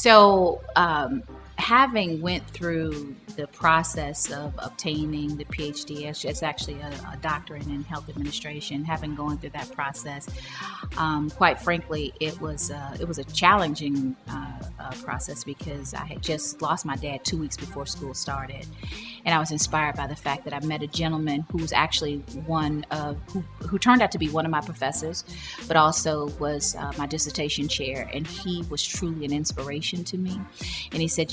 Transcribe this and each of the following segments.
So, having went through the process of obtaining the PhD, it's actually a doctorate in health administration. Having gone through that process, quite frankly, it was a challenging process because I had just lost my dad 2 weeks before school started, and I was inspired by the fact that I met a gentleman who was actually who turned out to be one of my professors, but also was my dissertation chair, and he was truly an inspiration to me. And he said,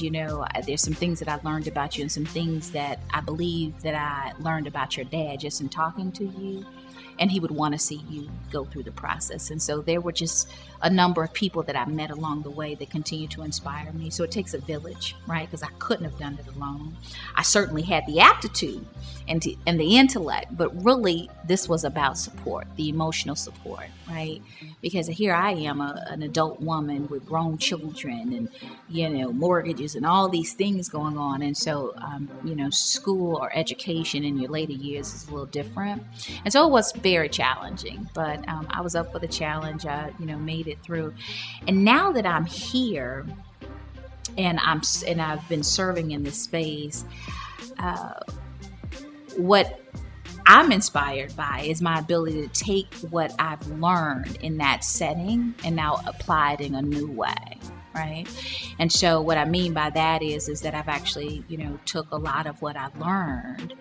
there's some things that I learned about you and some things that I believe that I learned about your dad just in talking to you. And he would want to see you go through the process. And so there were just a number of people that I met along the way that continue to inspire me. So it takes a village, right? Because I couldn't have done it alone. I certainly had the aptitude and the intellect, but really this was about support, the emotional support, right? Because here I am, an adult woman with grown children and, mortgages and all these things going on. And so, school or education in your later years is a little different. And so it was very challenging, but I was up for the challenge. I, made it through. And now that I'm here and I've been serving in this space, what I'm inspired by is my ability to take what I've learned in that setting and now apply it in a new way. Right. And so what I mean by that is that I've actually, took a lot of what I've learned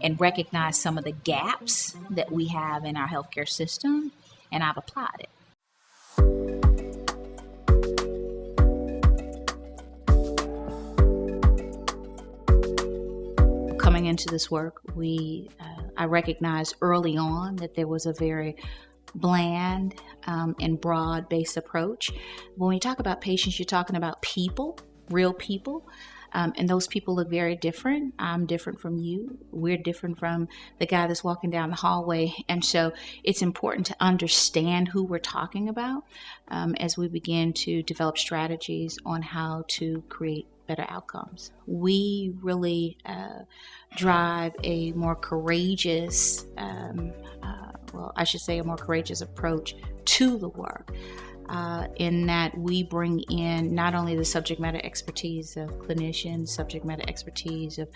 and recognized some of the gaps that we have in our healthcare system, and I've applied it. Coming into this work, I recognized early on that there was a very bland and broad-based approach. When you talk about patients, you're talking about people, real people, and those people look very different. I'm different from you. We're different from the guy that's walking down the hallway. And so it's important to understand who we're talking about as we begin to develop strategies on how to create better outcomes. We really drive a more courageous, a more courageous approach to the work. In that we bring in not only the subject matter expertise of clinicians, subject matter expertise of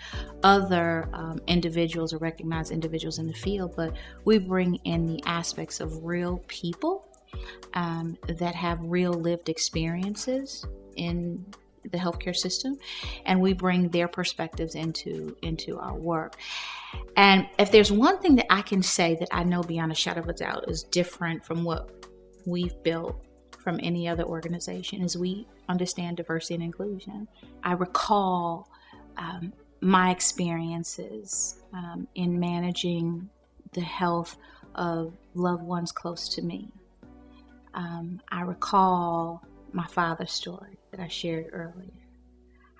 other individuals or recognized individuals in the field, but we bring in the aspects of real people that have real lived experiences in the healthcare system, and we bring their perspectives into our work. And if there's one thing that I can say that I know beyond a shadow of a doubt is different from what we've built from any other organization, is we understand diversity and inclusion. I recall my experiences in managing the health of loved ones close to me. I recall my father's story that I shared earlier.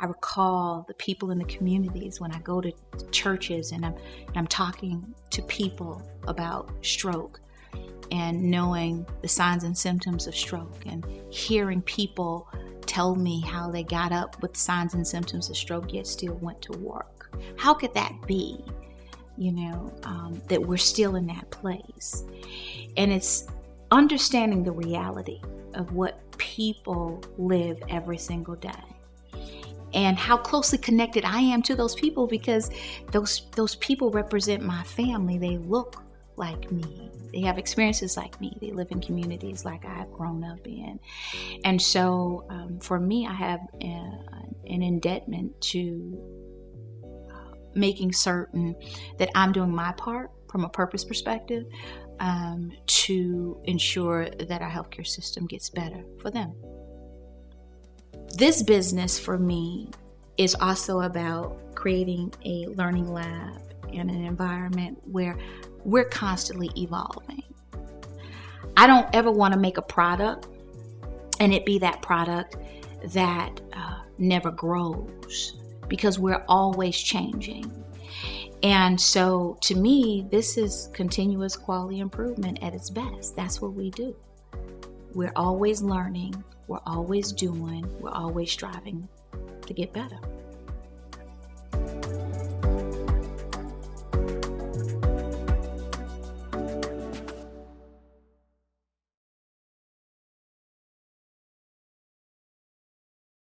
I recall the people in the communities when I go to churches and I'm talking to people about stroke and knowing the signs and symptoms of stroke and hearing people tell me how they got up with signs and symptoms of stroke yet still went to work. How could that be? That we're still in that place. And it's understanding the reality of what people live every single day and how closely connected I am to those people, because those people represent my family. They look like me. They have experiences like me. They live in communities like I've grown up in. And so for me, I have an indebtment to making certain that I'm doing my part from a purpose perspective to ensure that our healthcare system gets better for them. This business for me is also about creating a learning lab in an environment where we're constantly evolving. I don't ever want to make a product and it be that product that never grows, because we're always changing. And so to me, this is continuous quality improvement at its best. That's what we do. We're always learning, we're always doing, we're always striving to get better.